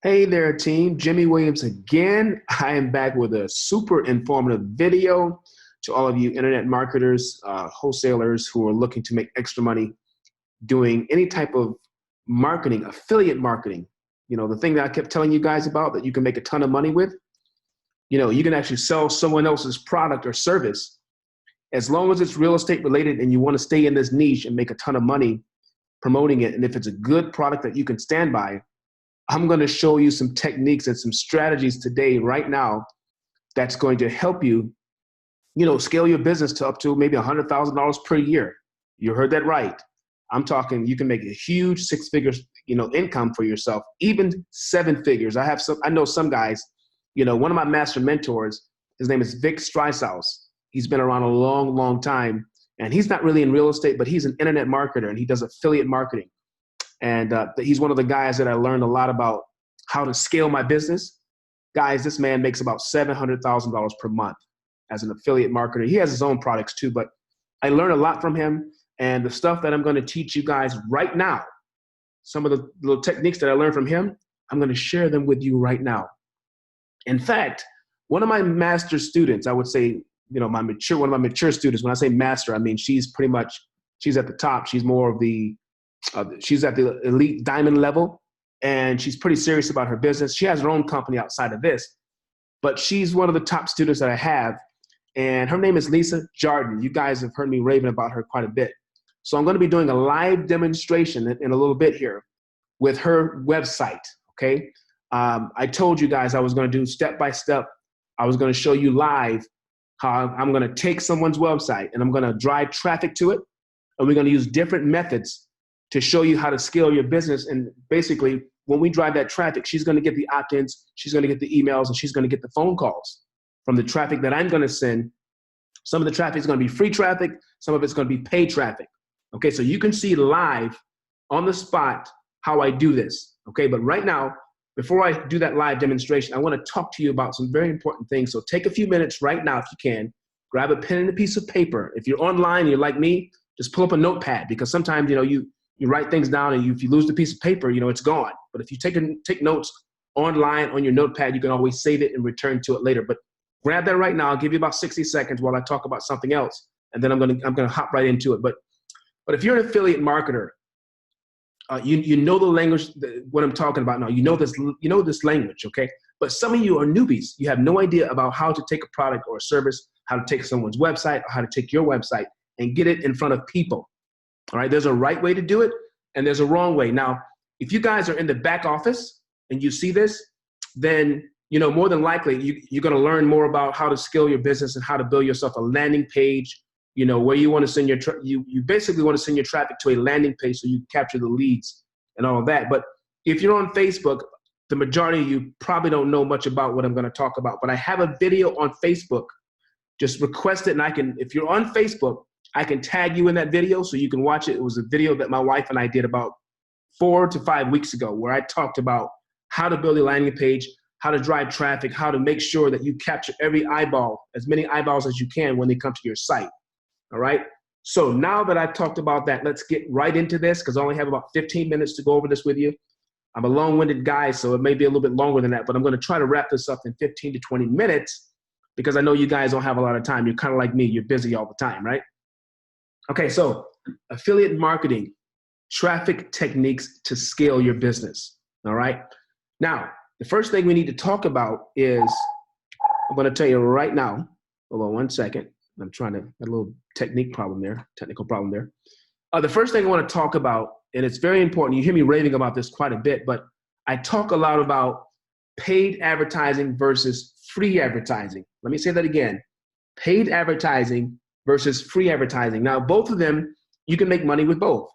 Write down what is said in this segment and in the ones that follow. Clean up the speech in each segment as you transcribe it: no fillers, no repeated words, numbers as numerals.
Hey there, team. Jimmy Williams again. I am back with a super informative video to all of you internet marketers, wholesalers who are looking to make extra money doing any type of marketing, affiliate marketing. The thing that I kept telling you guys about that you can make a ton of money with. You can actually sell someone else's product or service as long as it's real estate related and you want to stay in this niche and make a ton of money promoting it. And if it's a good product that you can stand by, I'm going to show you some techniques and some strategies today, right now, that's going to help you, scale your business to up to maybe $100,000 per year. You heard that right. I'm talking, you can make a huge six figures, income for yourself, even seven figures. I know some guys, one of my master mentors, his name is Vic Strysaus. He's been around a long, long time, and he's not really in real estate, but he's an internet marketer and he does affiliate marketing. And he's one of the guys that I learned a lot about how to scale my business. Guys, this man makes about $700,000 per month as an affiliate marketer. He has his own products too, but I learned a lot from him. And the stuff that I'm going to teach you guys right now, some of the little techniques that I learned from him, I'm going to share them with you right now. In fact, one of my master students, I would say, one of my mature students, when I say master, I mean, she's at the top. She's more of she's at the elite diamond level, and she's pretty serious about her business. She has her own company outside of this, but she's one of the top students that I have, and her name is Lisa Jardin. You guys have heard me raving about her quite a bit. So I'm going to be doing a live demonstration in a little bit here with her website, okay? I told you guys I was going to do step by step. I was going to show you live how I'm going to take someone's website and I'm going to drive traffic to it, and we're going to use different methods to show you how to scale your business. And basically, when we drive that traffic, she's going to get the opt-ins, she's going to get the emails, and she's going to get the phone calls from the traffic that I'm going to send. Some of the traffic is going to be free traffic. Some of it's going to be paid traffic. Okay, so you can see live on the spot how I do this. Okay, but right now, before I do that live demonstration, I want to talk to you about some very important things. So take a few minutes right now if you can. Grab a pen and a piece of paper. If you're online, you're like me, just pull up a notepad, because sometimes, you write things down, and if you lose the piece of paper, it's gone. But if you take notes online on your notepad, you can always save it and return to it later. But grab that right now. I'll give you about 60 seconds while I talk about something else, and then I'm gonna hop right into it. But if you're an affiliate marketer, you know the language, what I'm talking about now. You know this language, okay? But some of you are newbies. You have no idea about how to take a product or a service, how to take someone's website, or how to take your website and get it in front of people. All right, there's a right way to do it, and there's a wrong way. Now, if you guys are in the back office and you see this, then more than likely you're going to learn more about how to scale your business and how to build yourself a landing page. Where you want to send you basically want to send your traffic to a landing page so you capture the leads and all of that. But if you're on Facebook, the majority of you probably don't know much about what I'm going to talk about. But I have a video on Facebook. Just request it, and if you're on Facebook, I can tag you in that video so you can watch it. It was a video that my wife and I did about 4 to 5 weeks ago, where I talked about how to build a landing page, how to drive traffic, how to make sure that you capture every eyeball, as many eyeballs as you can when they come to your site. All right. So now that I've talked about that, let's get right into this, because I only have about 15 minutes to go over this with you. I'm a long-winded guy, so it may be a little bit longer than that, but I'm going to try to wrap this up in 15 to 20 minutes because I know you guys don't have a lot of time. You're kind of like me. You're busy all the time, right? Okay, so affiliate marketing, traffic techniques to scale your business, all right? Now, the first thing we need to talk about is, I'm gonna tell you right now, hold on one second. I'm trying to, got a little technical problem there. The first thing I wanna talk about, and it's very important, you hear me raving about this quite a bit, but I talk a lot about paid advertising versus free advertising. Let me say that again, paid advertising versus free advertising. Now, both of them, you can make money with both,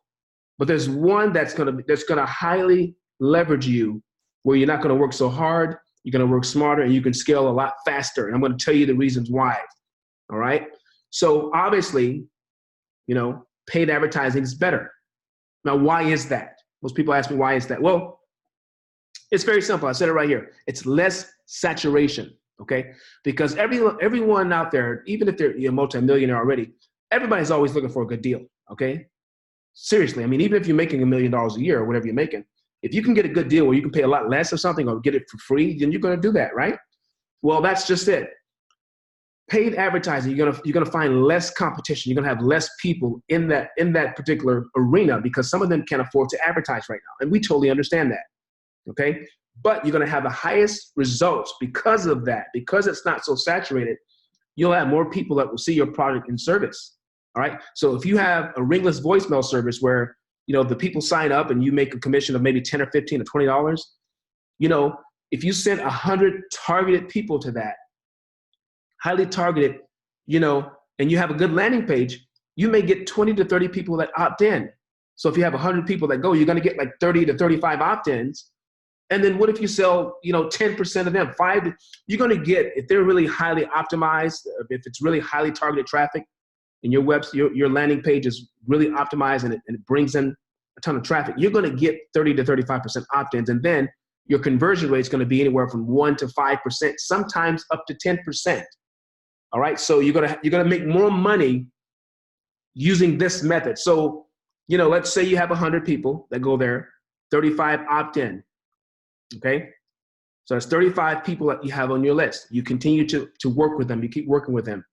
but there's one that's gonna highly leverage you, where you're not gonna work so hard, you're gonna work smarter, and you can scale a lot faster. And I'm gonna tell you the reasons why, all right? So obviously, paid advertising is better. Now, why is that? Most people ask me, why is that? Well, it's very simple. I said it right here. It's less saturation. Okay, because everyone out there, even if they're a multimillionaire already, everybody's always looking for a good deal. Okay, seriously, I mean, even if you're making $1 million a year or whatever you're making, If you can get a good deal where you can pay a lot less or something or get it for free, then you're going to do that, right? Well, that's just it. Paid advertising, you're gonna find less competition. You're gonna have less people in that particular arena because some of them can't afford to advertise right now, and we totally understand that. Okay, but you're gonna have the highest results because of that. Because it's not so saturated, you'll have more people that will see your product and service. All right. So if you have a ringless voicemail service where the people sign up and you make a commission of maybe $10 or $15 or $20, if you send 100 targeted people to that, highly targeted, and you have a good landing page, you may get 20 to 30 people that opt in. So if you have 100 people that go, you're going to get like 30 to 35 opt-ins. And then what if you sell, 10% of them, you're going to get, if they're really highly optimized, if it's really highly targeted traffic and your landing page is really optimized and it brings in a ton of traffic, you're going to get 30 to 35% opt-ins. And then your conversion rate is going to be anywhere from 1 to 5%, sometimes up to 10%. All right, so you're gonna make more money using this method. So, let's say you have 100 people that go there, 35 opt in. Okay, so that's 35 people that you have on your list. You continue to work with them. You keep working with them,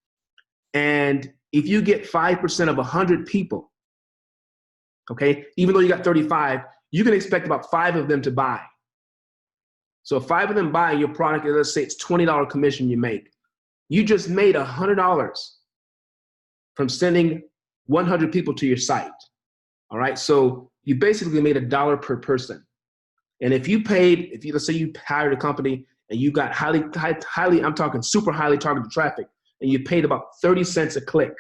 and if you get 5% of 100 people, okay, even though you got 35, you can expect about 5 of them to buy. So if 5 of them buy your product, let's say it's $20 commission you make. You just made $100 from sending 100 people to your site. All right. So you basically made $1 per person. And if let's say you hired a company and you got highly, I'm talking super highly targeted traffic, and you paid about 30 cents a click.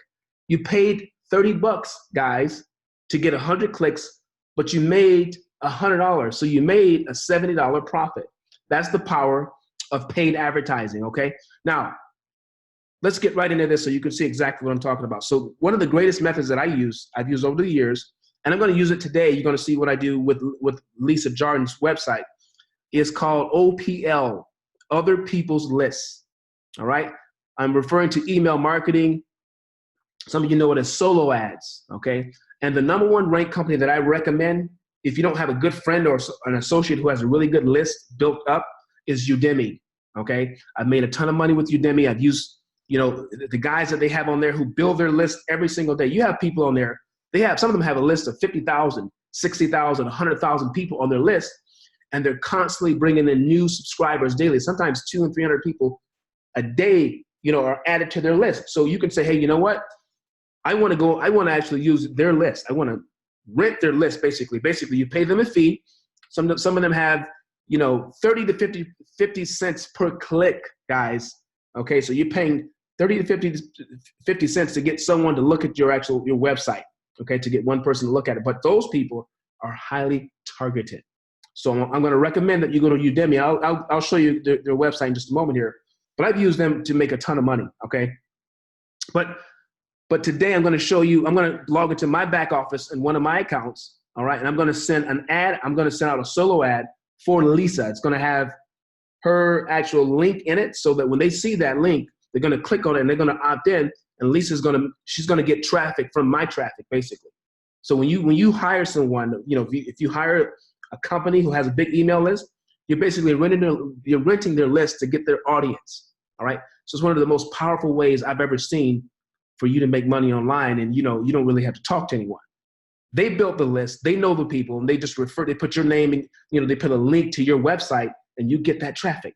You paid $30, guys, to get 100 clicks, but you made $100. So you made a $70 profit. That's the power of paid advertising. Okay. Now, let's get right into this so you can see exactly what I'm talking about. So one of the greatest methods that I've used over the years, and I'm going to use it today. You're going to see what I do with Lisa Jordan's website. Is called OPL, Other People's Lists. All right. I'm referring to email marketing. Some of you know it as solo ads. Okay. And the #1 ranked company that I recommend, if you don't have a good friend or an associate who has a really good list built up, is Udemy. Okay. I've made a ton of money with Udemy. I've used the guys that they have on there who build their list every single day. You have people on there. Some of them have a list of 50,000, 60,000, 100,000 people on their list, and they're constantly bringing in new subscribers daily. Sometimes 200 and 300 people a day, are added to their list. So you can say, hey, you know what? I want to actually use their list. I want to rent their list. Basically, you pay them a fee. Some of them have, 30 to 50 cents per click, guys. Okay, so you're paying 30 to 50 cents to get someone to look at your website, okay, to get one person to look at it. But those people are highly targeted. So I'm going to recommend that you go to Udemy. I'll show you their website in just a moment here. But I've used them to make a ton of money, okay? But today I'm going to show you, I'm going to log into my back office in one of my accounts, all right? And I'm going to send an ad. I'm going to send out a solo ad for Lisa. It's going to have her actual link in it so that when they see that link, they're going to click on it and they're going to opt in, and she's going to get traffic from my traffic, basically. So when you hire someone, if you hire a company who has a big email list, you're basically renting their list to get their audience. All right. So it's one of the most powerful ways I've ever seen for you to make money online. And, you don't really have to talk to anyone. They built the list. They know the people, and they just they put your name in, they put a link to your website, and you get that traffic.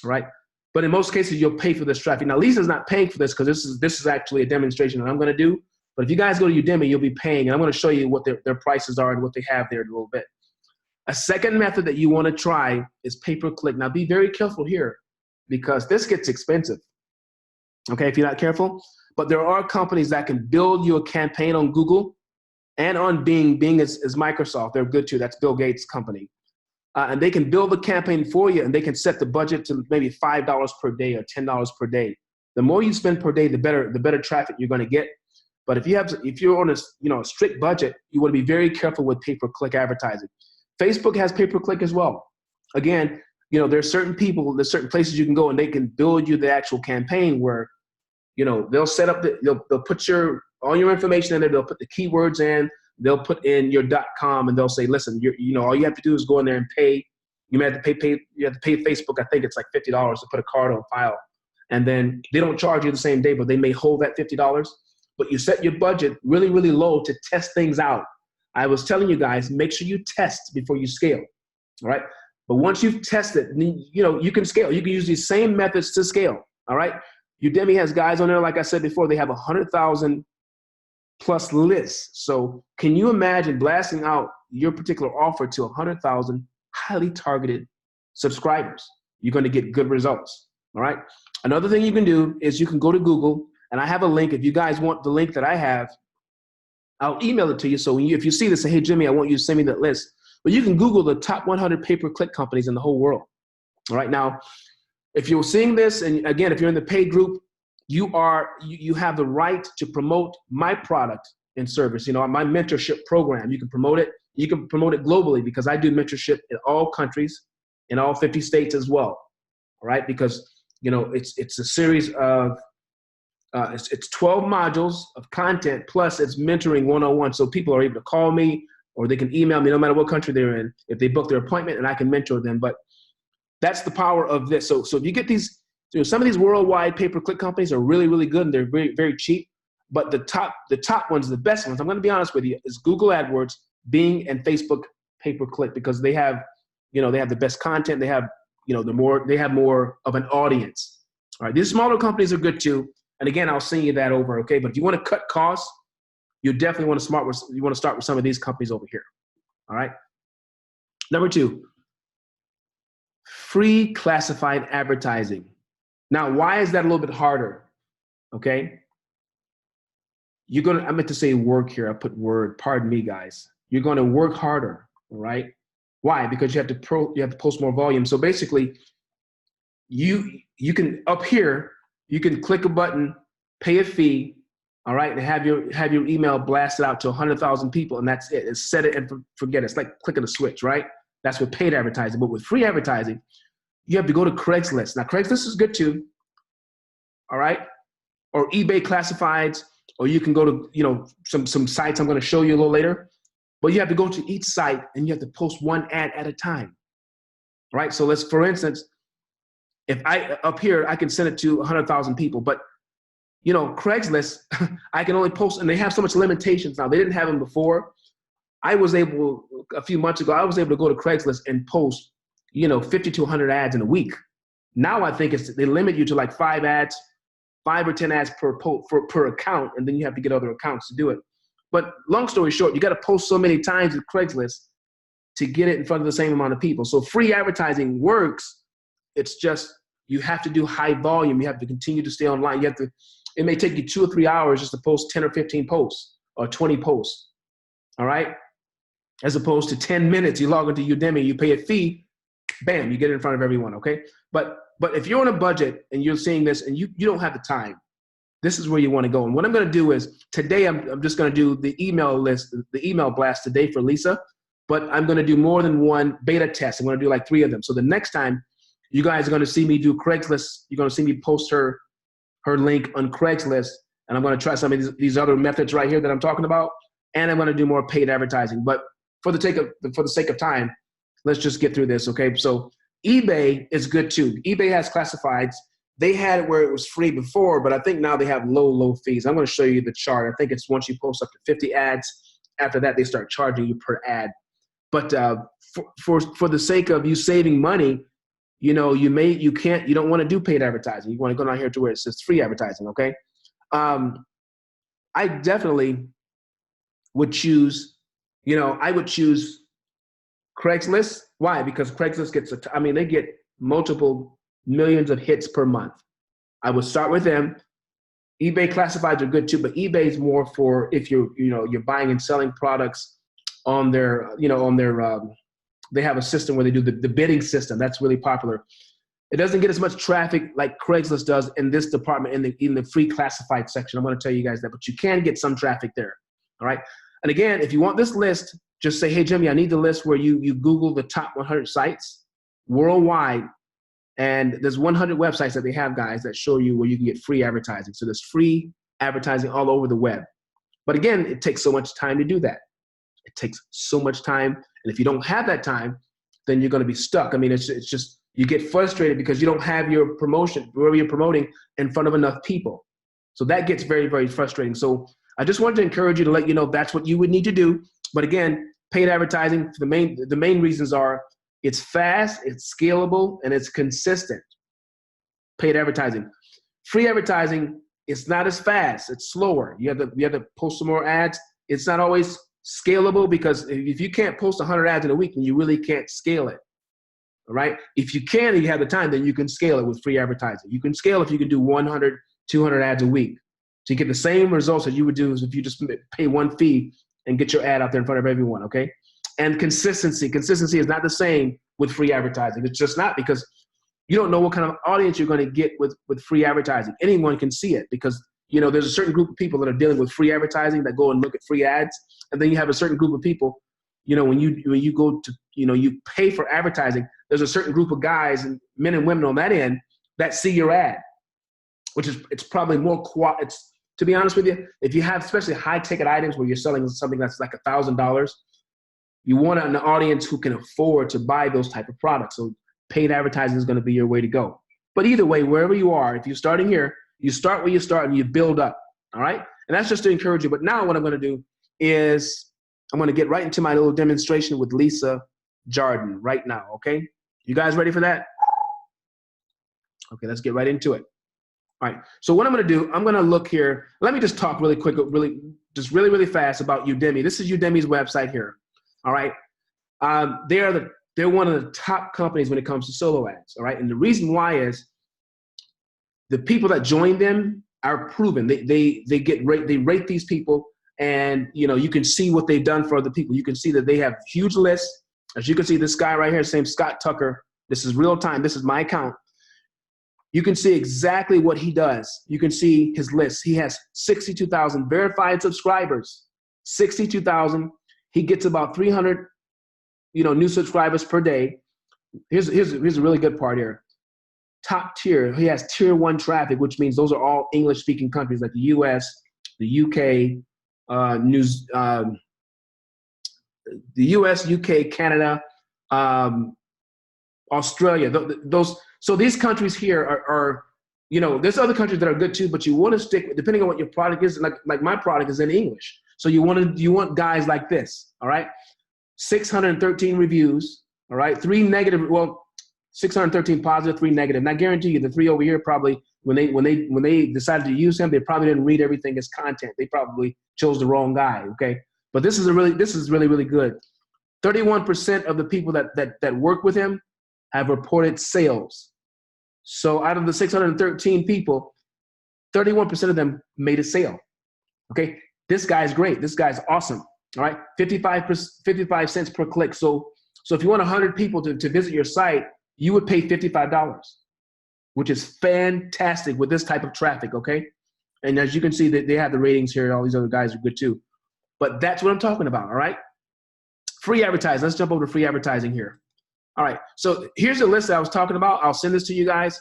All right. But in most cases, you'll pay for this traffic. Now, Lisa's not paying for this because this is actually a demonstration that I'm going to do. But if you guys go to Udemy, you'll be paying. And I'm going to show you what their prices are and what they have there in a little bit. A second method that you want to try is pay-per-click. Now, be very careful here because this gets expensive, okay, if you're not careful. But there are companies that can build you a campaign on Google and on Bing. Bing is Microsoft. They're good too. That's Bill Gates' company. And they can build the campaign for you, and they can set the budget to maybe $5 per day or $10 per day. The more you spend per day, the better traffic you're going to get. But if you're on a strict budget, you want to be very careful with pay-per-click advertising. Facebook has pay-per-click as well. Again, there's certain places you can go and they can build you the actual campaign where, they'll set up they'll put all your information in there. They'll put the keywords in. they'll put in your .com and they'll say, listen, all you have to do is go in there and pay. You may have to pay. You have to pay Facebook. I think it's like $50 to put a card on file, and then they don't charge you the same day, but they may hold that $50. But you set your budget really, really low to test things out. I was telling you guys, make sure you test before you scale. All right. But once you've tested, you can scale. You can use these same methods to scale. All right. Udemy has guys on there, like I said before, they have 100,000 plus lists. So can you imagine blasting out your particular offer to 100,000 highly targeted subscribers? You're going to get good results. All right. Another thing you can do is you can go to Google, and I have a link. If you guys want the link that I have, I'll email it to you. So if you see this, say, hey, Jimmy, I want you to send me that list. But you can Google the top 100 pay-per-click companies in the whole world. All right. Now, if you're seeing this, and again, if you're in the paid group, you have the right to promote my product and service. My mentorship program, you can promote it. You can promote it globally because I do mentorship in all countries, in all 50 states as well. All right. Because, it's a series of, it's 12 modules of content, plus it's mentoring one-on-one. So people are able to call me or they can email me no matter what country they're in if they book their appointment, and I can mentor them. But that's the power of this. So if you get these, some of these worldwide pay-per-click companies are really, really good and they're very, very cheap. But the top ones, the best ones, I'm going to be honest with you, is Google AdWords, Bing, and Facebook pay-per-click, because they have the best content. They have, they have more of an audience. All right. These smaller companies are good too. And again, I'll send you that over. Okay. But if you want to cut costs, you definitely want to start with some of these companies over here. All right. Number 2, free classified advertising. Now, why is that a little bit harder? Okay. I meant to say work here. I put word, pardon me, guys. You're going to work harder. All right. Why? Because you have to post more volume. So basically you can up here, you can click a button, pay a fee, all right, and have your email blasted out to 100,000 people, and that's it. It's set it and forget it. It's like clicking a switch, right? That's with paid advertising. But with free advertising, you have to go to Craigslist. Now, Craigslist is good too, all right? Or eBay classifieds, or you can go to some sites I'm going to show you a little later. But you have to go to each site and you have to post one ad at a time, right? So let's, for instance, if up here, I can send it to 100,000 people, but Craigslist, I can only post, and they have so much limitations now. They didn't have them before. A few months ago, I was able to go to Craigslist and post, 50 to 100 ads in a week. Now I think they limit you to like 5 or 10 ads per account, and then you have to get other accounts to do it. But long story short, you got to post so many times with Craigslist to get it in front of the same amount of people. So free advertising works. It's just, you have to do high volume. You have to continue to stay online. It may take you 2 or 3 hours just to post 10 or 15 posts or 20 posts. All right. As opposed to 10 minutes, you log into Udemy, you pay a fee, bam, you get it in front of everyone. Okay. But if you're on a budget and you're seeing this and you don't have the time, this is where you want to go. And what I'm going to do is today, I'm just going to do the email list, the email blast today for Lisa, but I'm going to do more than one beta test. I'm going to do like 3 of them. So the next time you guys are going to see me do Craigslist, you're going to see me post her link on Craigslist, and I'm going to try some of these other methods right here that I'm talking about, and I'm going to do more paid advertising. But for the sake of time, let's just get through this, okay? So eBay is good too. eBay has classifieds. They had it where it was free before, but I think now they have low fees. I'm going to show you the chart. I think it's once you post up to 50 ads, after that they start charging you per ad. But for the sake of you saving money, you don't want to do paid advertising. You want to go down here to where it says free advertising, okay? I definitely would choose, I would choose Craigslist. Why? Because Craigslist they get multiple millions of hits per month. I would start with them. eBay classifieds are good too, but eBay is more for if you're buying and selling products on their, they have a system where they do the bidding system. That's really popular. It doesn't get as much traffic like Craigslist does in this department in the free classified section. I'm going to tell you guys that, but you can get some traffic there. All right. And again, if you want this list, just say, hey, Jimmy, I need the list where you Google the top 100 sites worldwide. And there's 100 websites that they have, guys, that show you where you can get free advertising. So there's free advertising all over the web. But again, it takes so much time to do that. It takes so much time. And if you don't have that time, then you're going to be stuck. I mean, it's just, you get frustrated because you don't have your promotion, wherever you're promoting, in front of enough people. So that gets very, very frustrating. So I just wanted to encourage you to let you know that's what you would need to do. But again, paid advertising, the main reasons are it's fast, it's scalable, and it's consistent. Paid advertising. Free advertising, it's not as fast, it's slower. You have to post some more ads. It's not always scalable because if you can't post 100 ads in a week, then you really can't scale it. All right. If you can and you have the time, then you can scale it with free advertising. You can scale if you can do 100, 200 ads a week. So you get the same results that you would do as if you just pay one fee and get your ad out there in front of everyone. Okay. And consistency. Consistency is not the same with free advertising. It's just not, because you don't know what kind of audience you're going to get with free advertising. Anyone can see it because, you know, there's a certain group of people that are dealing with free advertising that go and look at free ads. And then you have a certain group of people, you know, when you go to, you know, you pay for advertising, there's a certain group of guys and men and women on that end that see your ad, which is, it's probably more, to be honest with you, if you have especially high ticket items where you're selling something that's like $1,000, you want an audience who can afford to buy those type of products. So paid advertising is going to be your way to go. But either way, wherever you are, if you're starting here, you start where you start and you build up. All right. And that's just to encourage you. But now what I'm going to do is I'm going to get right into my little demonstration with Lisa Jardin right now. Okay. You guys ready for that? Okay. Let's get right into it. All right. So what I'm going to do, I'm going to look here. Let me just talk really quick, really fast about Udemy. This is Udemy's website here. All right. They're one of the top companies when it comes to solo ads. All right. And the reason why is the people that join them are proven. They rate these people, and you know, you can see what they've done for other people. You can see that they have huge lists. As you can see, this guy right here, same Scott Tucker. This is real time. This is my account. You can see exactly what he does. You can see his list. He has 62,000 verified subscribers. 62,000. He gets about 300, you know, new subscribers per day. Here's a really good part here. Top tier. He has tier 1 traffic, which means those are all English speaking countries like the US, the UK, the US, UK, Canada, Australia. So these countries here are, you know, there's other countries that are good too, but you want to stick, depending on what your product is, like my product is in English. So you want guys like this, all right? 613 reviews, all right? 3 negative, well, 613 positive, 3 negative. And I guarantee you the 3 over here probably, when they decided to use him, they probably didn't read everything as content. They probably chose the wrong guy, okay? But this is really, really good. 31% of the people that work with him have reported sales. So out of the 613 people, 31% of them made a sale, okay? This guy's great. This guy's awesome, all right? 55 cents per click. So if you want 100 people to visit your site, you would pay $55, which is fantastic with this type of traffic, okay? And as you can see, they have the ratings here. All these other guys are good too. But that's what I'm talking about, all right? Free advertising. Let's jump over to free advertising here. All right, so here's the list that I was talking about. I'll send this to you guys.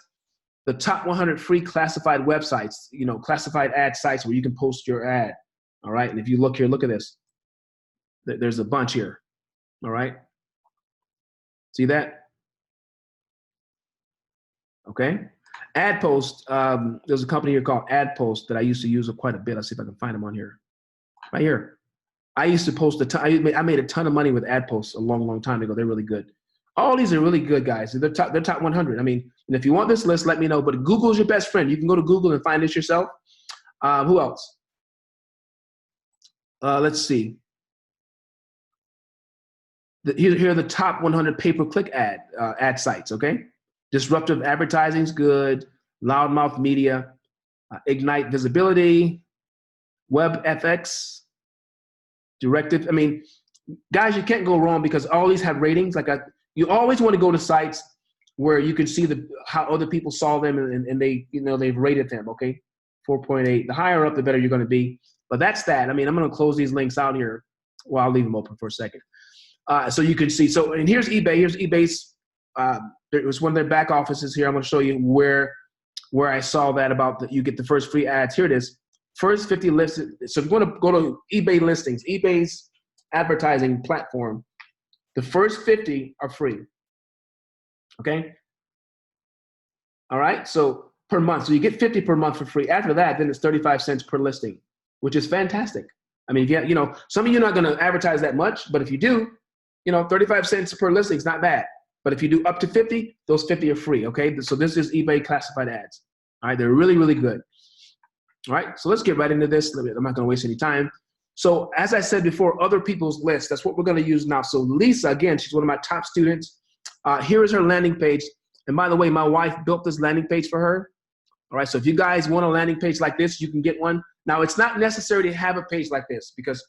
The top 100 free classified websites, you know, classified ad sites where you can post your ad, all right? And if you look here, look at this. There's a bunch here, all right? See that? Okay. Ad Post, there's a company here called Ad Post that I used to use quite a bit. Let's see if I can find them on here. Right here. I used to post I made a ton of money with Ad Posts a long time ago. They're really good. All these are really good, guys. They're top 100. I mean, and if you want this list, let me know. But Google's your best friend. You can go to Google and find this yourself. Who else? Let's see. Here are the top 100 pay-per-click ad sites, okay? Disruptive advertising is good. Loudmouth Media, Ignite Visibility, WebFX, Directive. I mean, guys, you can't go wrong because all these have ratings. You always want to go to sites where you can see how other people saw them and they, you know, they've rated them, okay? 4.8. The higher up, the better you're going to be. But that's that. I mean, I'm going to close these links out here. Well, I'll leave them open for a second. So you can see. So, and here's eBay. Here's eBay's. It was one of their back offices here. I'm going to show you where I saw that about you get the first free ads. Here it is. First 50 lists. So if you want to go to eBay listings, eBay's advertising platform, the first 50 are free. Okay. All right. So per month. So you get 50 per month for free. After that, then it's 35 cents per listing, which is fantastic. I mean, if you know, some of you are not going to advertise that much, but if you do, 35 cents per listing is not bad. But if you do up to 50, those 50 are free. Okay. So this is eBay classified ads. All right. They're really, really good. All right. So let's get right into this. I'm not going to waste any time. So as I said before, other people's lists, that's what we're going to use now. So Lisa, again, she's one of my top students. Here is her landing page. And by the way, my wife built this landing page for her. All right, so if you guys want a landing page like this, you can get one. Now, it's not necessary to have a page like this because,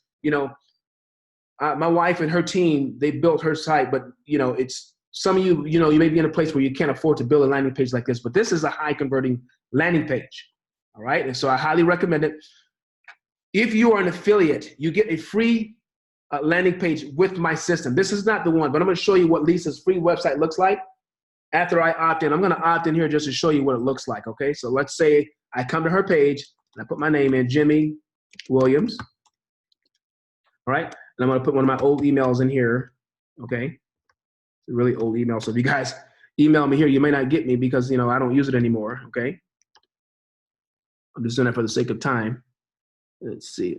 my wife and her team, they built her site, but, it's some of you, you may be in a place where you can't afford to build a landing page like this, but this is a high converting landing page. All right, and so I highly recommend it. If you are an affiliate, you get a free landing page with my system. This is not the one, but I'm going to show you what Lisa's free website looks like. After I opt in, I'm going to opt in here just to show you what it looks like, okay? So let's say I come to her page, and I put my name in, Jimmy Williams, all right? And I'm going to put one of my old emails in here, okay? It's a really old email, so if you guys email me here, you may not get me because, I don't use it anymore, okay? I'm just doing that for the sake of time. Let's see.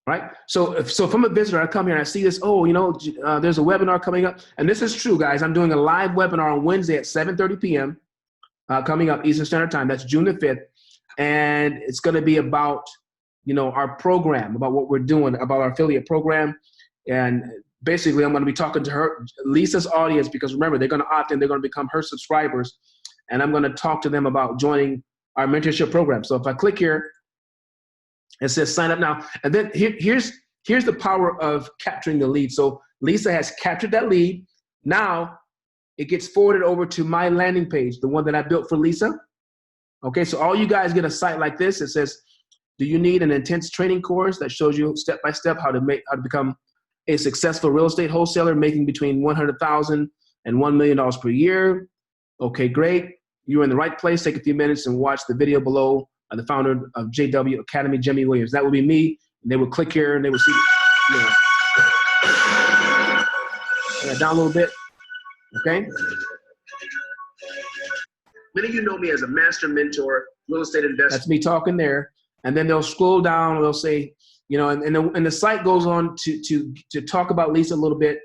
Right? So if I'm a visitor, I come here and I see this, there's a webinar coming up. And this is true, guys. I'm doing a live webinar on Wednesday at 7:30 p.m. Coming up Eastern Standard Time. That's June the 5th. And it's going to be about, our program, about what we're doing, about our affiliate program. And basically, I'm going to be talking to Lisa's audience, because remember, they're going to opt in. They're going to become her subscribers. And I'm going to talk to them about joining our mentorship program. So if I click here, it says sign up now. And then here's the power of capturing the lead. So Lisa has captured that lead. Now it gets forwarded over to my landing page, the one that I built for Lisa. Okay, so all you guys get a site like this. It says, do you need an intense training course that shows you step by step how to become a successful real estate wholesaler making between $100,000 and $1 million per year? Okay, great. You're in the right place. Take a few minutes and watch the video below. The founder of JW Academy, Jimmy Williams. That would be me. And they would click here and they would see, down a little bit, okay? Many of you know me as a master mentor, real estate investor. That's me talking there. And then they'll scroll down and they'll say, and the site goes on to talk about Lisa a little bit.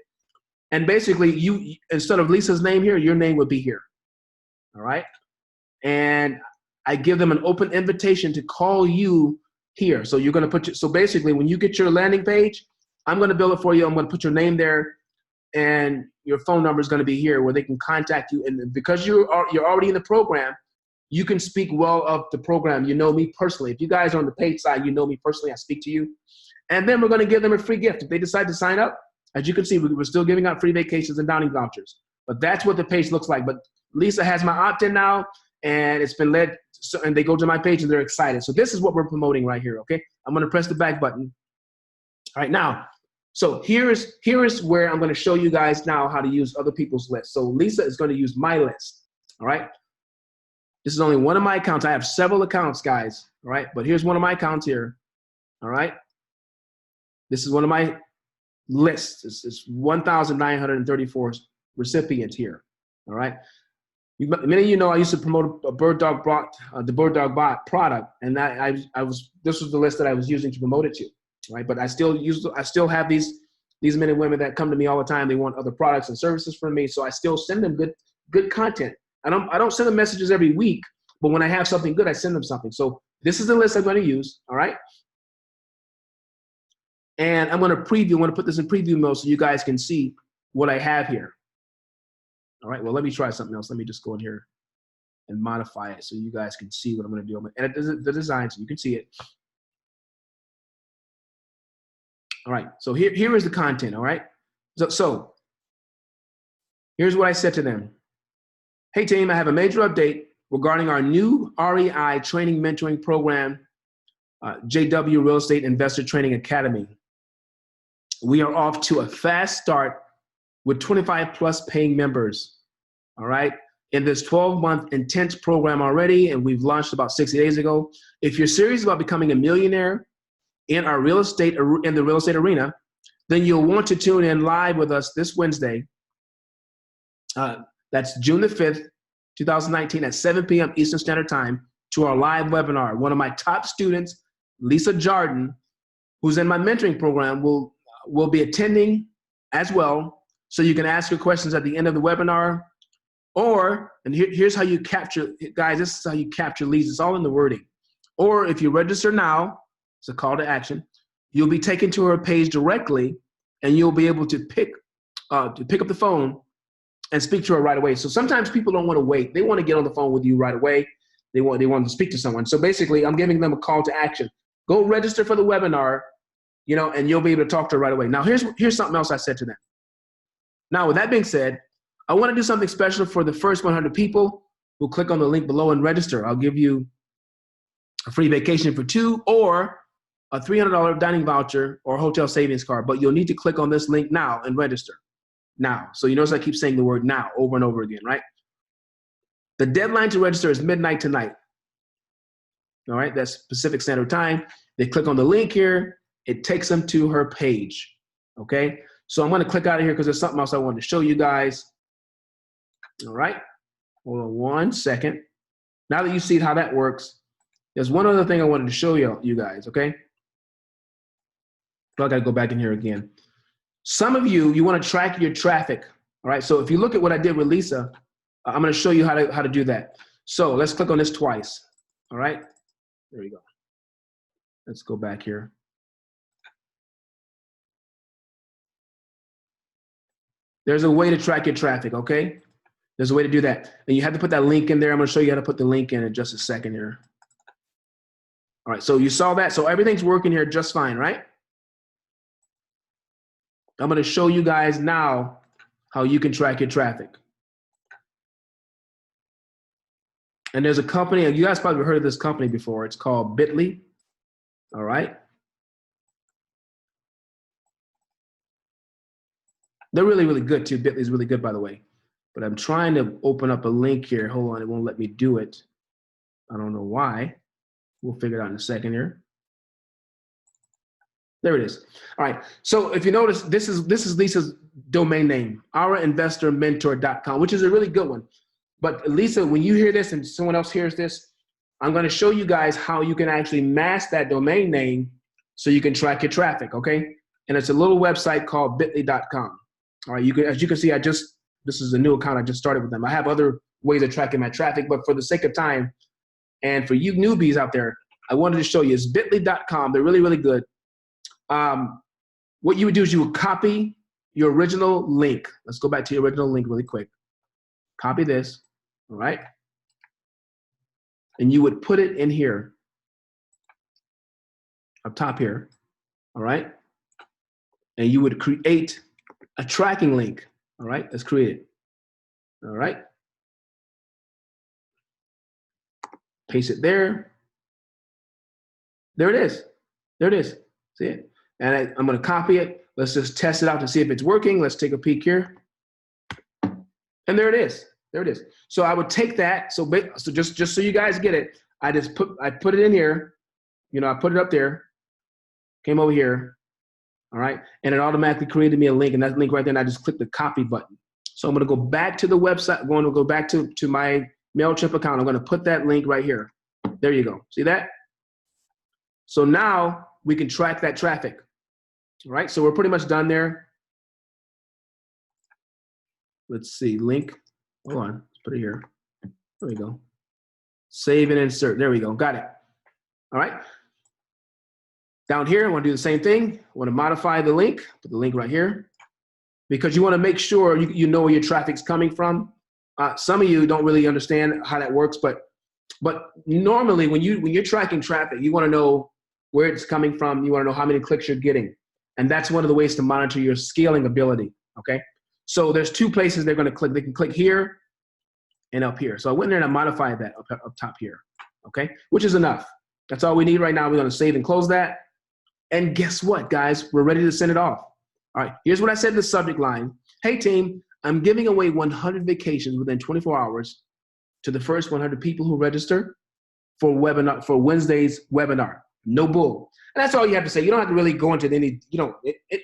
And basically, you, instead of Lisa's name here, your name would be here, all right? And I give them an open invitation to call you here. So you're going to so basically when you get your landing page, I'm going to build it for you. I'm going to put your name there and your phone number is going to be here where they can contact you. And because you're already in the program, you can speak well of the program. You know me personally. If you guys are on the paid side, you know me personally. I speak to you. And then we're going to give them a free gift. If they decide to sign up, as you can see, we're still giving out free vacations and dining vouchers. But that's what the page looks like. But Lisa has my opt-in now. And it's been led, and they go to my page and they're excited. So this is what we're promoting right here, okay? I'm gonna press the back button. All right, now, so here is where I'm gonna show you guys now how to use other people's lists. So Lisa is gonna use my list, all right? This is only one of my accounts. I have several accounts, guys, all right? But here's one of my accounts here, all right? This is one of my lists. It's 1,934 recipients here, all right? Many of you know I used to promote a Bird Dog Bot, the Bird Dog Bot product, and this was the list that I was using to promote it to, right? But I still have these men and women that come to me all the time. They want other products and services from me, so I still send them good content. I don't send them messages every week, but when I have something good, I send them something. So this is the list I'm going to use, all right? And I'm going to preview. I'm going to put this in preview mode so you guys can see what I have here. All right, well, let me try something else. Let me just go in here and modify it so you guys can see what I'm going to do. I'm going to edit the design so you can see it. All right, so here is the content, all right? So here's what I said to them. Hey, team, I have a major update regarding our new REI training mentoring program, JW Real Estate Investor Training Academy. We are off to a fast start with 25 plus paying members, all right? In this 12-month intense program already, and we've launched about 60 days ago. If you're serious about becoming a millionaire in our real estate, in the real estate arena, then you'll want to tune in live with us this Wednesday. That's June the 5th, 2019 at 7 p.m. Eastern Standard Time to our live webinar. One of my top students, Lisa Jardin, who's in my mentoring program, will be attending as well. So you can ask your questions at the end of the webinar. And here's how you capture, guys, this is how you capture leads. It's all in the wording. Or if you register now, it's a call to action, you'll be taken to her page directly and you'll be able to pick up the phone and speak to her right away. So sometimes people don't want to wait. They want to get on the phone with you right away. They want to speak to someone. So basically, I'm giving them a call to action. Go register for the webinar, and you'll be able to talk to her right away. Now, here's something else I said to them. Now, with that being said, I want to do something special for the first 100 people who click on the link below and register. I'll give you a free vacation for 2 or a $300 dining voucher or hotel savings card. But you'll need to click on this link now and register. Now. So you notice I keep saying the word now over and over again, right? The deadline to register is midnight tonight. All right, that's Pacific Standard Time. They click on the link here. It takes them to her page, okay? So I'm going to click out of here because there's something else I wanted to show you guys. All right, hold on one second. Now that you see how that works, there's one other thing I wanted to show you guys, okay? So I got to go back in here again. Some of you want to track your traffic, all right? So if you look at what I did with Lisa, I'm going to show you how to do that. So let's click on this twice, all right? There we go. Let's go back here. There's a way to track your traffic, okay? There's a way to do that. And you have to put that link in there. I'm going to show you how to put the link in just a second here. All right, so you saw that. So everything's working here just fine, right? I'm going to show you guys now how you can track your traffic. And there's a company, you guys probably heard of this company before. It's called Bitly, all right? They're really, really good too. Bitly is really good, by the way. But I'm trying to open up a link here. Hold on, it won't let me do it. I don't know why. We'll figure it out in a second here. There it is. All right, so if you notice, this is Lisa's domain name, ourinvestormentor.com, which is a really good one. But Lisa, when you hear this and someone else hears this, I'm going to show you guys how you can actually mask that domain name so you can track your traffic, okay? And it's a little website called bitly.com. All right, as you can see, this is a new account I just started with them. I have other ways of tracking my traffic, but for the sake of time and for you newbies out there, I wanted to show you. It's bitly.com. They're really, really good. What you would do is you would copy your original link. Let's go back to your original link really quick. Copy this. All right. And you would put it in here, up top here. All right. And you would create a tracking link. All right. Let's create it. All right. Paste it there. There it is. There it is. See it? And I'm going to copy it. Let's just test it out to see if it's working. Let's take a peek here. And there it is. There it is. So I would take that. So just so you guys get it, I put it in here. I put it up there. Came over here. All right. And it automatically created me a link. And that link right there, and I just clicked the copy button. So I'm going to go back to the website. I'm going to go back to my MailChimp account. I'm going to put that link right here. There you go. See that? So now we can track that traffic. All right. So we're pretty much done there. Let's see. Link. Hold on. Let's put it here. There we go. Save and insert. There we go. Got it. All right. Down here, I want to do the same thing. I want to modify the link. Put the link right here. Because you want to make sure you know where your traffic's coming from. Some of you don't really understand how that works, but normally when you're tracking traffic, you want to know where it's coming from. You want to know how many clicks you're getting. And that's one of the ways to monitor your scaling ability, okay? So there's 2 places they're going to click. They can click here and up here. So I went in there and I modified that up top here, okay? Which is enough. That's all we need right now. We're going to save and close that. And guess what, guys? We're ready to send it off. All right, here's what I said in the subject line. Hey, team, I'm giving away 100 vacations within 24 hours to the first 100 people who register for Wednesday's webinar. No bull. And that's all you have to say. You don't have to really go into any,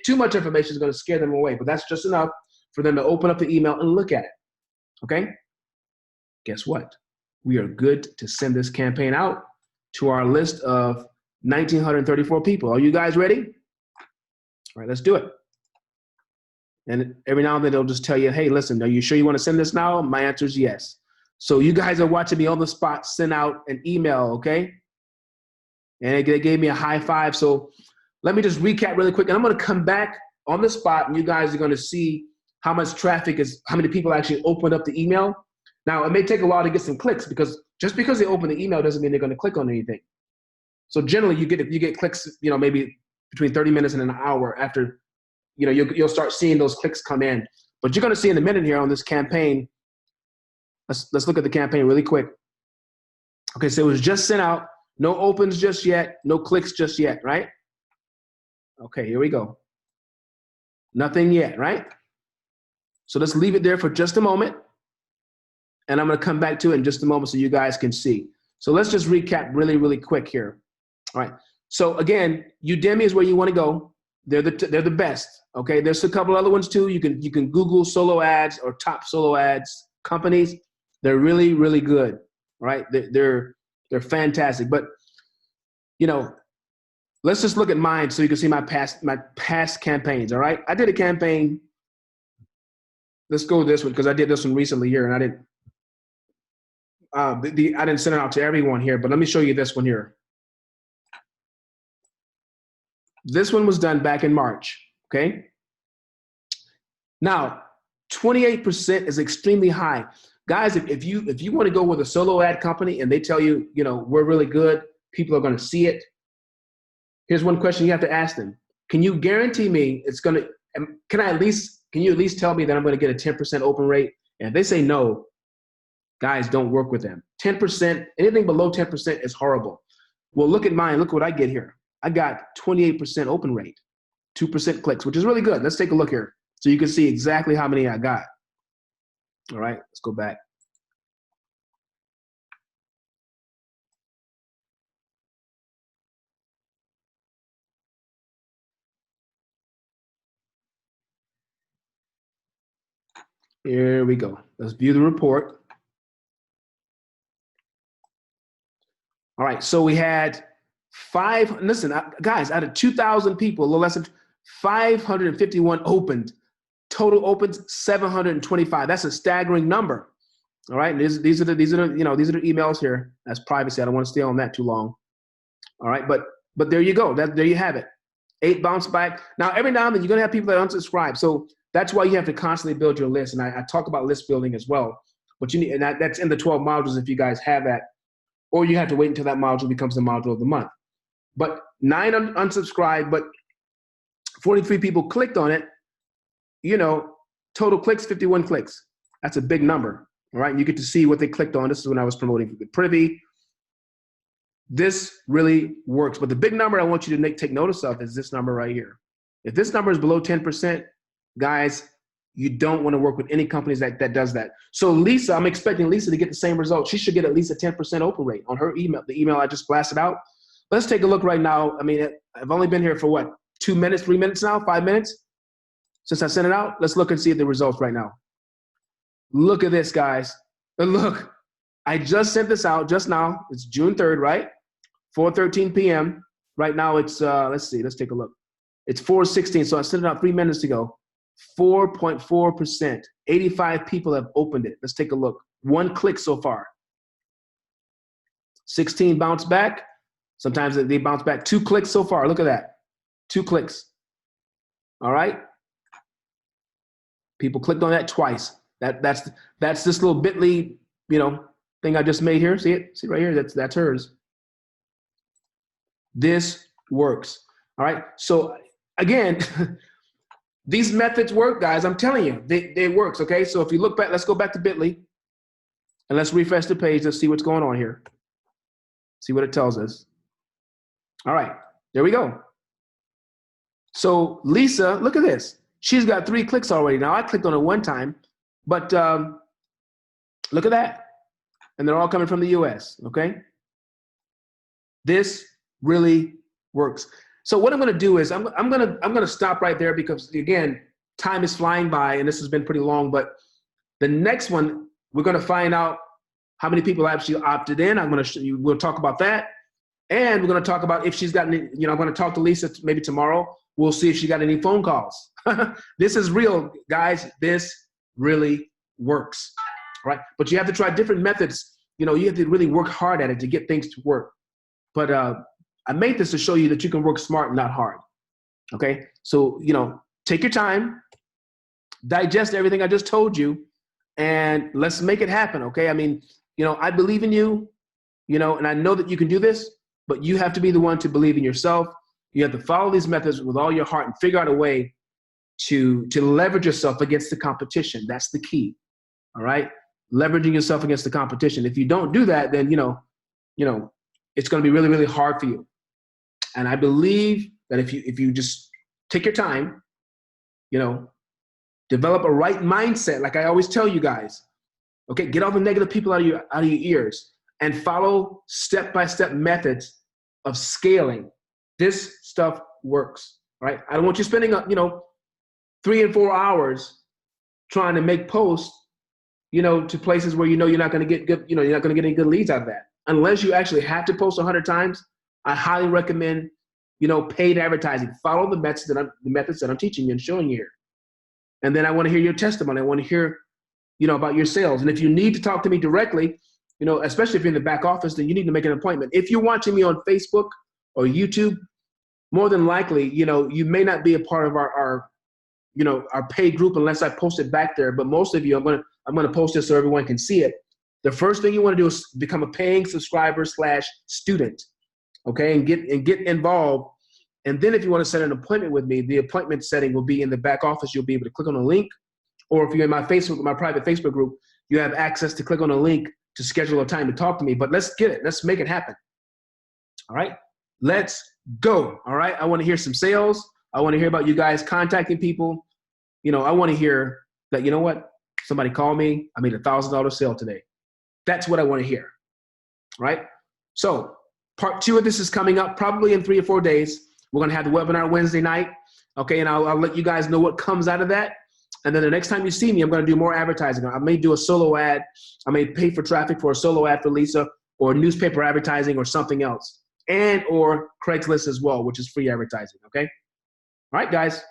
too much information is going to scare them away, but that's just enough for them to open up the email and look at it. Okay? Guess what? We are good to send this campaign out to our list of 1,934 people. Are you guys ready? All right, let's do it. And every now and then they'll just tell you, hey, listen, are you sure you want to send this now? My answer is yes. So you guys are watching me on the spot send out an email, okay? And they gave me a high five. So let me just recap really quick. And I'm going to come back on the spot, and you guys are going to see how much traffic is, how many people actually opened up the email. Now, it may take a while to get some clicks, because just because they open the email doesn't mean they're going to click on anything. So generally, you get clicks, maybe between 30 minutes and an hour after, you'll start seeing those clicks come in. But you're going to see in a minute here on this campaign. Let's look at the campaign really quick. Okay, so it was just sent out. No opens just yet. No clicks just yet, right? Okay, here we go. Nothing yet, right? So let's leave it there for just a moment. And I'm going to come back to it in just a moment so you guys can see. So let's just recap really, really quick here. All right. So again, Udemy is where you want to go. They're the best. Okay. There's a couple other ones too. You can Google solo ads or top solo ads companies. They're really, really good. All right. They're fantastic. But let's just look at mine so you can see my past campaigns. All right. I did a campaign. Let's go with this one because I did this one recently here, and I didn't send it out to everyone here, but let me show you this one here. This one was done back in March. Okay. Now, 28% is extremely high. Guys, if you want to go with a solo ad company and they tell you, we're really good, people are going to see it. Here's one question you have to ask them. Can you guarantee me can you at least tell me that I'm going to get a 10% open rate? And if they say no, guys, don't work with them. 10%, anything below 10% is horrible. Well, look at mine. Look what I get here. I got 28% open rate, 2% clicks, which is really good. Let's take a look here so you can see exactly how many I got. All right, let's go back. Here we go. Let's view the report. All right, so we had guys, out of 2,000 people, a little less than 551 opened. Total opens 725. That's a staggering number. All right, and these are the emails here. That's privacy. I don't want to stay on that too long. All right, but there you go. There you have it. 8 bounce back. Now, every now and then you're gonna have people that unsubscribe. So that's why you have to constantly build your list. And I talk about list building as well. But you need, and that's in the 12 modules if you guys have that, or you have to wait until that module becomes the module of the month. But 9 unsubscribed, but 43 people clicked on it. Total clicks, 51 clicks. That's a big number. All right, and you get to see what they clicked on. This is when I was promoting the Privy. This really works. But the big number I want you to take notice of is this number right here. If this number is below 10%, guys, you don't want to work with any companies that does that. So Lisa, I'm expecting Lisa to get the same result. She should get at least a 10% open rate on her email, the email I just blasted out. Let's take a look right now. I mean, I've only been here for what, 2 minutes, 3 minutes now, 5 minutes since I sent it out. Let's look and see the results right now. Look at this, guys. And look, I just sent this out just now. It's June 3rd, right? 4:13 p.m. Right now it's, let's see, let's take a look. It's 4:16, so I sent it out 3 minutes ago. 4.4%. 85 people have opened it. Let's take a look. 1 click so far. 16 bounce back. Sometimes they bounce back. 2 clicks so far. Look at that. 2 clicks. All right. People clicked on that twice. That's this little bit.ly, thing I just made here. See it? See right here? That's hers. This works. All right. So again, these methods work, guys. I'm telling you, they works. Okay. So if you look back, let's go back to bit.ly and let's refresh the page. Let's see what's going on here. See what it tells us. All right. There we go. So Lisa, look at this. She's got 3 clicks already. Now I clicked on it one time, but look at that. And they're all coming from the US. Okay. This really works. So what I'm going to do is I'm going to stop right there because, again, time is flying by and this has been pretty long. But the next one, we're going to find out how many people actually opted in. We'll talk about that. And we're going to talk about if she's got any, I'm going to talk to Lisa maybe tomorrow. We'll see if she got any phone calls. This is real, guys. This really works, right? But you have to try different methods. You have to really work hard at it to get things to work. But I made this to show you that you can work smart, not hard. Okay? So, take your time, digest everything I just told you, and let's make it happen, okay? I mean, I believe in you, and I know that you can do this, but you have to be the one to believe in yourself. You have to follow these methods with all your heart and figure out a way to leverage yourself against the competition. That's the key, all right? Leveraging yourself against the competition. If you don't do that, then, it's going to be really, really hard for you. And I believe that if you just take your time, develop a right mindset, like I always tell you guys, okay, get all the negative people out of your ears and follow step-by-step methods of scaling. This stuff works, right? I don't want you spending, 3 and 4 hours trying to make posts, to places where you're not going to get good, you're not going to get any good leads out of that. Unless you actually have to post 100 times, I highly recommend, paid advertising. Follow the methods that I'm teaching you and showing you here. And then I want to hear your testimony. I want to hear, about your sales. And if you need to talk to me directly, especially if you're in the back office, then you need to make an appointment. If you're watching me on Facebook or YouTube, more than likely, you may not be a part of our paid group unless I post it back there. But most of you, I'm going to post this so everyone can see it. The first thing you want to do is become a paying subscriber / student, okay, and get involved. And then if you want to set an appointment with me, the appointment setting will be in the back office. You'll be able to click on a link, or if you're in my private Facebook group, you have access to click on a link to schedule a time to talk to me. But let's get it. Let's make it happen. All right, let's go. All right, I want to hear some sales. I want to hear about you guys contacting people. I want to hear that, what? Somebody called me. I made a $1,000 sale today. That's what I want to hear, right? So part 2 of this is coming up probably in 3 or 4 days. We're going to have the webinar Wednesday night, okay? And I'll let you guys know what comes out of that. And then the next time you see me, I'm going to do more advertising. I may do a solo ad. I may pay for traffic for a solo ad for Lisa, or newspaper advertising or something else, and or Craigslist as well, which is free advertising, okay? All right, guys.